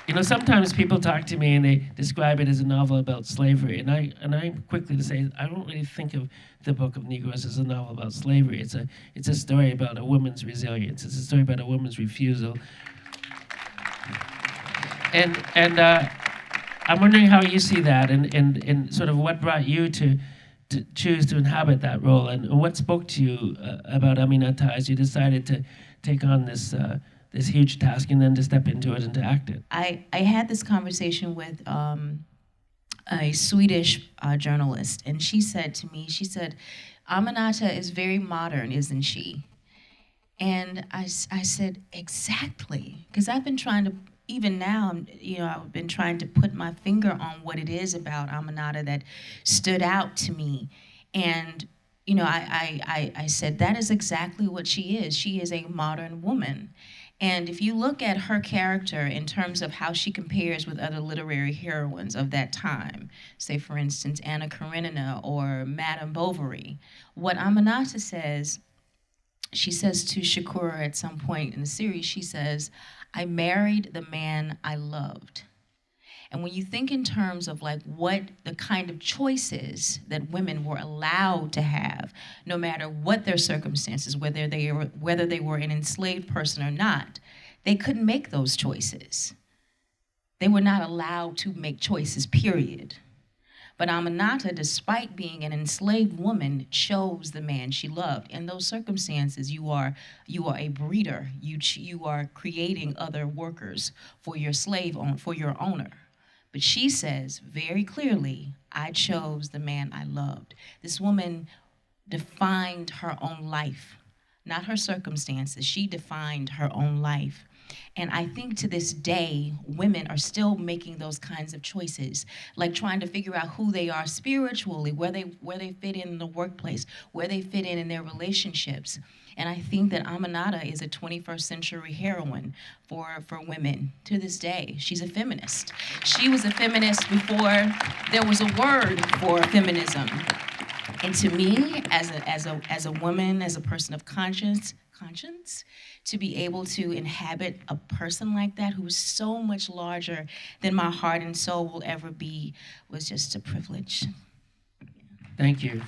You know, sometimes people talk to me and they describe it as a novel about slavery, and I'm quickly to say I don't really think of the Book of Negroes as a novel about slavery. It's a story about a woman's resilience. It's a story about a woman's refusal. And I'm wondering how you see that, and sort of what brought you to choose to inhabit that role, and what spoke to you about Aminata as you decided to take on this huge task and then to step into it and to act it. I had this conversation with a Swedish journalist, and she said to me, she said, Aminata is very modern, isn't she? And I said, exactly, because I've been trying to, even now, I've been trying to put my finger on what it is about Aminata that stood out to me. And I said, that is exactly what she is. She is a modern woman. And if you look at her character in terms of how she compares with other literary heroines of that time, say, for instance, Anna Karenina or Madame Bovary, what Aminata says, she says to Shakura at some point in the series, she says, I married the man I loved. And when you think in terms of like what the kind of choices that women were allowed to have, no matter what their circumstances, whether they were an enslaved person or not, they couldn't make those choices. They were not allowed to make choices, period. But Aminata, despite being an enslaved woman, chose the man she loved. In those circumstances, you are a breeder. You are creating other workers for your for your owner. But she says very clearly, I chose the man I loved. This woman defined her own life, not her circumstances. She defined her own life. And I think to this day, women are still making those kinds of choices, like trying to figure out who they are spiritually, where they fit in the workplace, where they fit in their relationships. And I think that Aminata is a 21st century heroine for women to this day. She's a feminist. She was a feminist before there was a word for feminism. And to me, as a woman, as a person of conscience, to be able to inhabit a person like that who is so much larger than my heart and soul will ever be was just a privilege. Thank you.